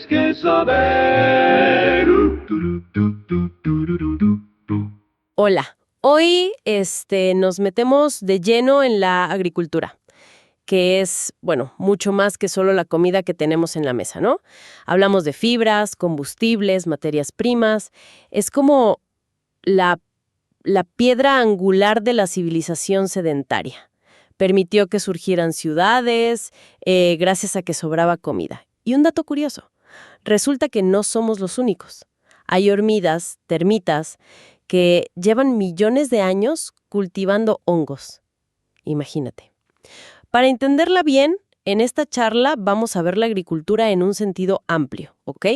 tienes que saber. Hola, hoy nos metemos de lleno en la agricultura, que es, bueno, mucho más que solo la comida que tenemos en la mesa, ¿no? Hablamos de fibras, combustibles, materias primas. Es como la, la piedra angular de la civilización sedentaria. Permitió que surgieran ciudades, gracias a que sobraba comida. Y un dato curioso, resulta que no somos los únicos. Hay hormigas, termitas, que llevan millones de años cultivando hongos. Imagínate. Para entenderla bien, en esta charla vamos a ver la agricultura en un sentido amplio, ¿ok?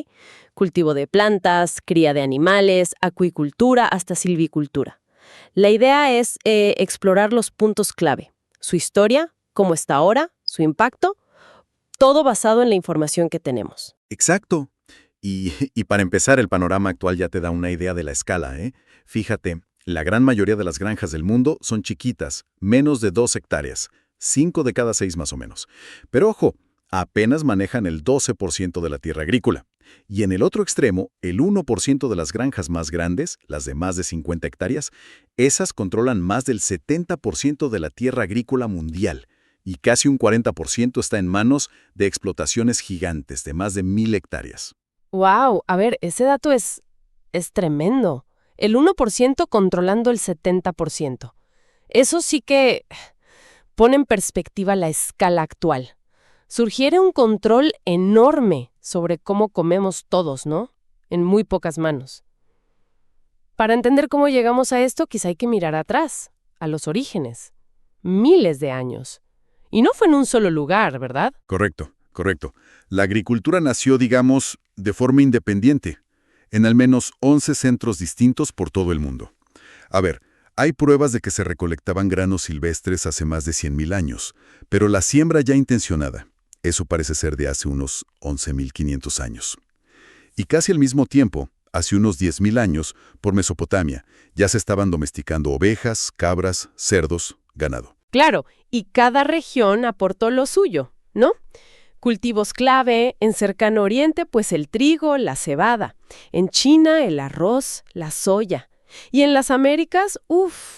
Cultivo de plantas, cría de animales, acuicultura, hasta silvicultura. La idea es explorar los puntos clave, su historia, cómo está ahora, su impacto, todo basado en la información que tenemos. Exacto. Y para empezar, el panorama actual ya te da una idea de la escala, ¿eh? Fíjate, la gran mayoría de las granjas del mundo son chiquitas, menos de 2 hectáreas, 5 de cada 6 más o menos. Pero ojo, apenas manejan el 12% de la tierra agrícola. Y en el otro extremo, el 1% de las granjas más grandes, las de más de 50 hectáreas, esas controlan más del 70% de la tierra agrícola mundial. Y casi un 40% está en manos de explotaciones gigantes de más de 1000 hectáreas. ¡Wow! A ver, ese dato es tremendo. El 1% controlando el 70%. Eso sí que pone en perspectiva la escala actual. Surgiere un control enorme sobre cómo comemos todos, ¿no? En muy pocas manos. Para entender cómo llegamos a esto, quizá hay que mirar atrás, a los orígenes. Miles de años. Y no fue en un solo lugar, ¿verdad? Correcto, correcto. La agricultura nació, digamos, de forma independiente, en al menos 11 centros distintos por todo el mundo. A ver, hay pruebas de que se recolectaban granos silvestres hace más de 100.000 años, pero la siembra ya intencionada, eso parece ser de hace unos 11.500 años. Y casi al mismo tiempo, hace unos 10.000 años, por Mesopotamia, ya se estaban domesticando ovejas, cabras, cerdos, ganado. Claro, y cada región aportó lo suyo, ¿no? Cultivos clave, en Cercano Oriente, pues el trigo, la cebada. En China, el arroz, la soya. Y en las Américas,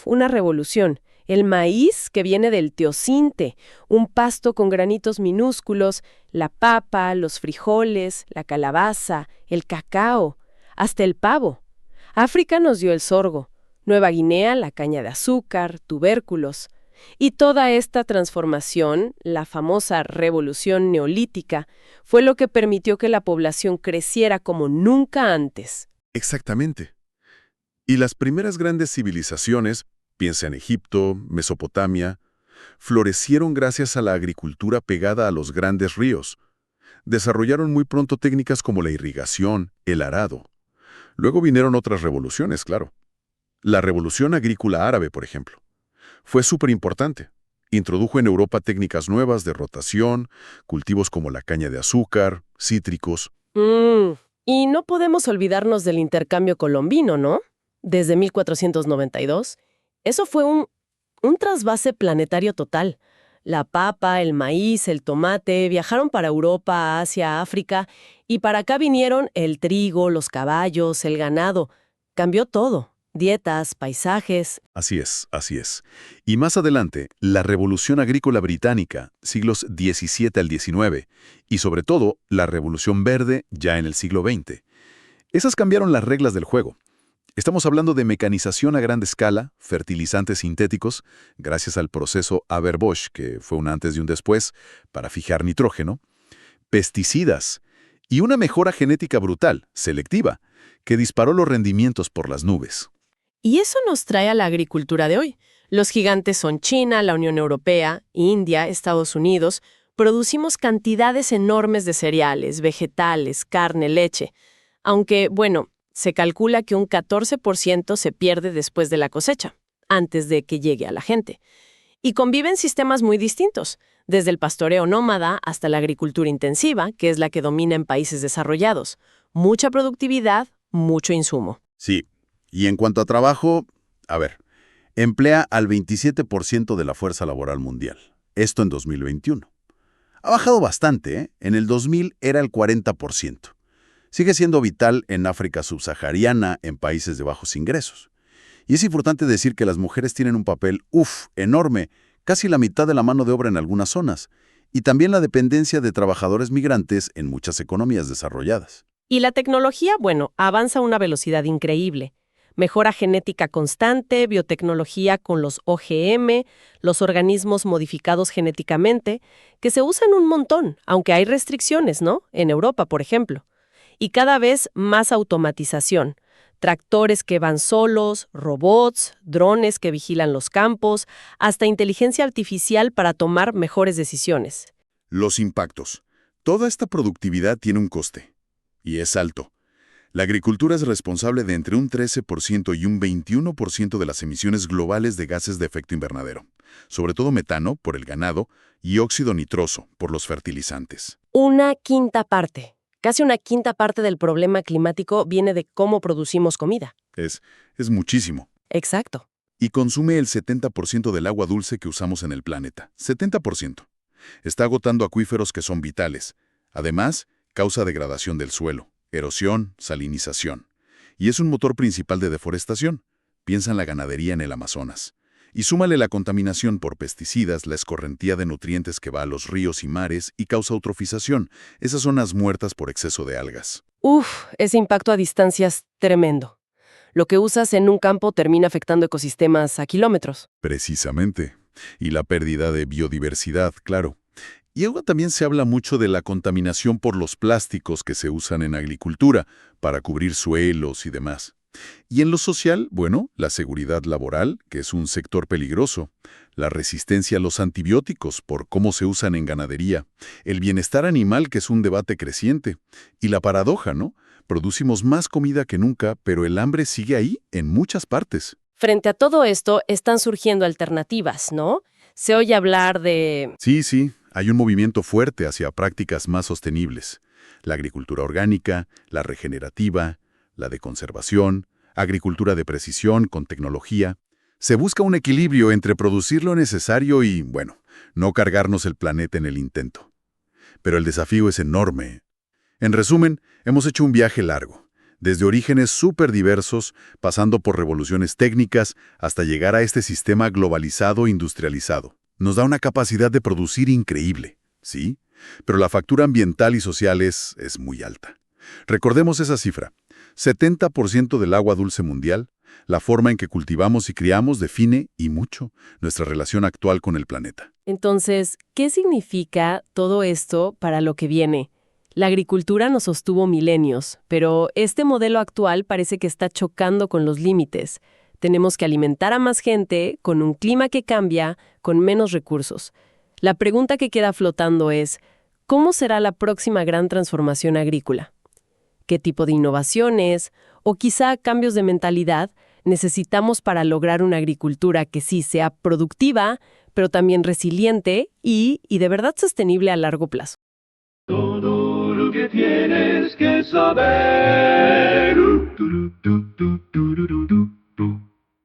una revolución. El maíz, que viene del teosinte, un pasto con granitos minúsculos, la papa, los frijoles, la calabaza, el cacao, hasta el pavo. África nos dio el sorgo, Nueva Guinea la caña de azúcar, tubérculos. Y toda esta transformación, la famosa revolución neolítica, fue lo que permitió que la población creciera como nunca antes. Exactamente. Y las primeras grandes civilizaciones, piensa en Egipto, Mesopotamia, florecieron gracias a la agricultura pegada a los grandes ríos. Desarrollaron muy pronto técnicas como la irrigación, el arado. Luego vinieron otras revoluciones, claro. La revolución agrícola árabe, por ejemplo. Fue súper importante. Introdujo en Europa técnicas nuevas de rotación, cultivos como la caña de azúcar, cítricos. Y no podemos olvidarnos del intercambio colombino, ¿no? Desde 1492. Eso fue un trasvase planetario total. La papa, el maíz, el tomate viajaron para Europa, Asia, África, y para acá vinieron el trigo, los caballos, el ganado. Cambió todo. Dietas, paisajes. Así es, así es. Y más adelante, la Revolución Agrícola Británica, siglos XVII al XIX, y sobre todo, la Revolución Verde, ya en el siglo XX. Esas cambiaron las reglas del juego. Estamos hablando de mecanización a gran escala, fertilizantes sintéticos, gracias al proceso Haber-Bosch, que fue un antes y un después, para fijar nitrógeno, pesticidas, y una mejora genética brutal, selectiva, que disparó los rendimientos por las nubes. Y eso nos trae a la agricultura de hoy. Los gigantes son China, la Unión Europea, India, Estados Unidos. Producimos cantidades enormes de cereales, vegetales, carne, leche. Aunque, bueno, se calcula que un 14% se pierde después de la cosecha, antes de que llegue a la gente. Y conviven sistemas muy distintos, desde el pastoreo nómada hasta la agricultura intensiva, que es la que domina en países desarrollados. Mucha productividad, mucho insumo. Sí. Y en cuanto a trabajo, emplea al 27% de la fuerza laboral mundial. Esto en 2021. Ha bajado bastante, ¿eh? En el 2000 era el 40%. Sigue siendo vital en África subsahariana, en países de bajos ingresos. Y es importante decir que las mujeres tienen un papel, enorme, casi la mitad de la mano de obra en algunas zonas, y también la dependencia de trabajadores migrantes en muchas economías desarrolladas. Y la tecnología, bueno, avanza a una velocidad increíble. Mejora genética constante, biotecnología con los OGM, los organismos modificados genéticamente, que se usan un montón, aunque hay restricciones, ¿no? En Europa, por ejemplo. Y cada vez más automatización. Tractores que van solos, robots, drones que vigilan los campos, hasta inteligencia artificial para tomar mejores decisiones. Los impactos. Toda esta productividad tiene un coste, y es alto. La agricultura es responsable de entre un 13% y un 21% de las emisiones globales de gases de efecto invernadero, sobre todo metano, por el ganado, y óxido nitroso, por los fertilizantes. Una quinta parte. Casi una quinta parte del problema climático viene de cómo producimos comida. Es muchísimo. Exacto. Y consume el 70% del agua dulce que usamos en el planeta. 70%. Está agotando acuíferos que son vitales. Además, causa degradación del suelo, erosión, salinización. Y es un motor principal de deforestación. Piensa en la ganadería en el Amazonas. Y súmale la contaminación por pesticidas, la escorrentía de nutrientes que va a los ríos y mares y causa eutrofización, esas zonas muertas por exceso de algas. Ese impacto a distancia es tremendo. Lo que usas en un campo termina afectando ecosistemas a kilómetros. Precisamente. Y la pérdida de biodiversidad, claro. Y ahora también se habla mucho de la contaminación por los plásticos que se usan en agricultura para cubrir suelos y demás. Y en lo social, bueno, la seguridad laboral, que es un sector peligroso, la resistencia a los antibióticos por cómo se usan en ganadería, el bienestar animal, que es un debate creciente, y la paradoja, ¿no? Producimos más comida que nunca, pero el hambre sigue ahí en muchas partes. Frente a todo esto, están surgiendo alternativas, ¿no? Se oye hablar de... Sí, hay un movimiento fuerte hacia prácticas más sostenibles. La agricultura orgánica, la regenerativa, la de conservación, agricultura de precisión con tecnología. Se busca un equilibrio entre producir lo necesario y, bueno, no cargarnos el planeta en el intento. Pero el desafío es enorme. En resumen, hemos hecho un viaje largo, desde orígenes súper diversos, pasando por revoluciones técnicas, hasta llegar a este sistema globalizado e industrializado. Nos da una capacidad de producir increíble, ¿sí? Pero la factura ambiental y social es muy alta. Recordemos esa cifra. 70% del agua dulce mundial, la forma en que cultivamos y criamos define, y mucho, nuestra relación actual con el planeta. Entonces, ¿qué significa todo esto para lo que viene? La agricultura nos sostuvo milenios, pero este modelo actual parece que está chocando con los límites. Tenemos que alimentar a más gente, con un clima que cambia, con menos recursos. La pregunta que queda flotando es, ¿cómo será la próxima gran transformación agrícola? ¿Qué tipo de innovaciones, o quizá cambios de mentalidad, necesitamos para lograr una agricultura que sí sea productiva, pero también resiliente y de verdad sostenible a largo plazo? Todo lo que tienes que saber.